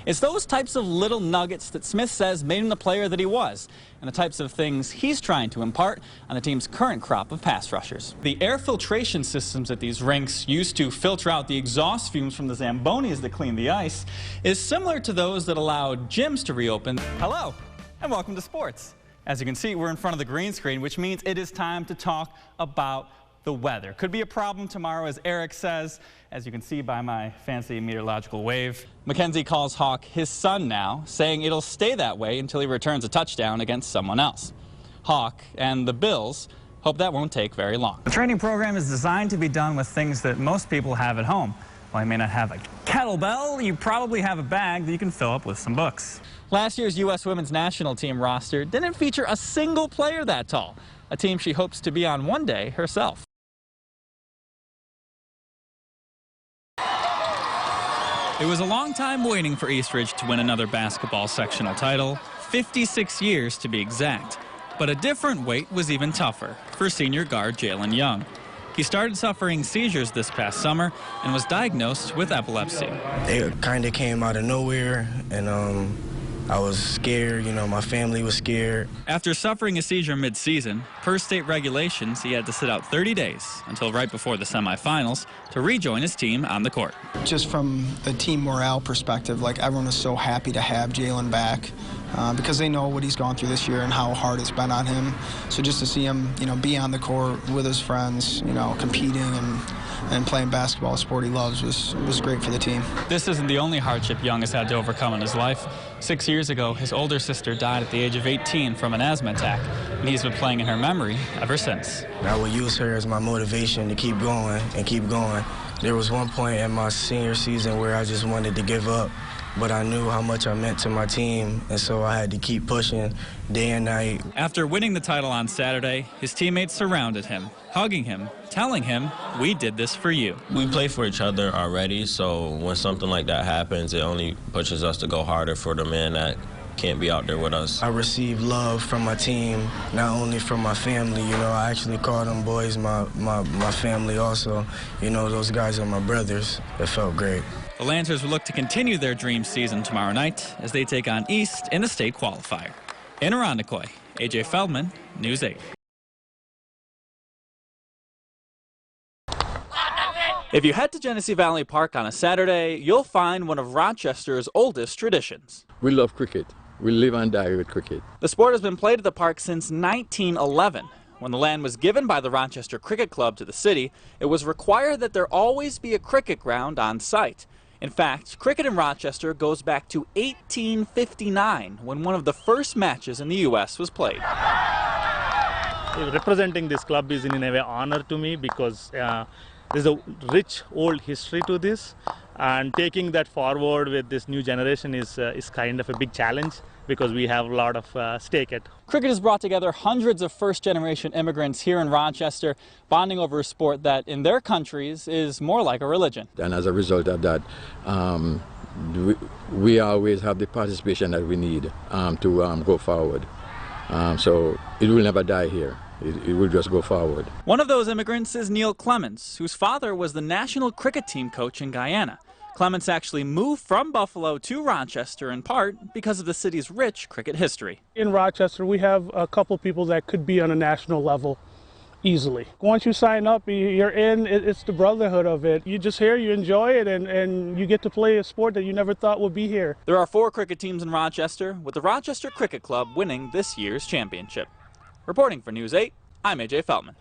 It's those types of little nuggets that Smith says made him the player that he was, and the types of things he's trying to impart on the team's current crop of pass rushers. The air filtration systems at these rinks, used to filter out the exhaust fumes from the Zambonis that clean the ice, is similar to those that allowed gyms to reopen. Hello, and welcome to sports. As you can see, we're in front of the green screen, which means it is time to talk about the weather. Could be a problem tomorrow, as Eric says, as you can see by my fancy meteorological wave. Mackenzie calls Hawk his son now, saying it'll stay that way until he returns a touchdown against someone else. Hawk and the Bills hope that won't take very long. The training program is designed to be done with things that most people have at home. While you may not have a kettlebell, you probably have a bag that you can fill up with some books. Last year's U.S. women's national team roster didn't feature a single player that tall, a team she hopes to be on one day herself. It was a long time waiting for Eastridge to win another basketball sectional title, 56 years to be exact. But a different wait was even tougher for senior guard Jalen Young. He started suffering seizures this past summer and was diagnosed with epilepsy. It kind of came out of nowhere, and I was scared, my family was scared. After suffering a seizure mid-season, per state regulations, he had to sit out 30 days until right before the semifinals to rejoin his team on the court. Just from a team morale perspective, everyone was so happy to have Jalen back because they know what he's gone through this year and how hard it's been on him. So just to see him, be on the court with his friends, competing and playing basketball, a sport he loves, was great for the team. This isn't the only hardship Young has had to overcome in his life. 6 years ago, his older sister died at the age of 18 from an asthma attack, and he's been playing in her memory ever since. I would use her as my motivation to keep going and keep going. There was one point in my senior season where I just wanted to give up, but I knew how much I meant to my team, and so I had to keep pushing day and night. After winning the title on Saturday, his teammates surrounded him, hugging him, telling him, "We did this for you." We play for each other already, so when something like that happens, it only pushes us to go harder for the men that can't be out there with us. I received love from my team, not only from my family. I actually call them boys my family also. Those guys are my brothers. It felt great. The Lancers will look to continue their dream season tomorrow night as they take on East in a state qualifier. In Irondequoit, AJ Feldman, News 8. If you head to Genesee Valley Park on a Saturday, you'll find one of Rochester's oldest traditions. We love cricket. We live and die with cricket. The sport has been played at the park since 1911. When the land was given by the Rochester Cricket Club to the city, it was required that there always be a cricket ground on site. In fact, cricket in Rochester goes back to 1859, when one of the first matches in the U.S. was played. Representing this club is in a way honor to me because there's a rich old history to this, and taking that forward with this new generation is kind of a big challenge because we have a lot of stake at. Cricket has brought together hundreds of first-generation immigrants here in Rochester, bonding over a sport that in their countries is more like a religion. And as a result of that, we always have the participation that we need to go forward. So it will never die here. It will just go forward. One of those immigrants is Neil Clements, whose father was the national cricket team coach in Guyana. Clements actually moved from Buffalo to Rochester in part because of the city's rich cricket history. In Rochester, we have a couple people that could be on a national level easily. Once you sign up, you're in. It's the brotherhood of it. You just here, you enjoy it, and you get to play a sport that you never thought would be here. There are 4 cricket teams in Rochester, with the Rochester Cricket Club winning this year's championship. Reporting for News 8, I'm AJ Feldman.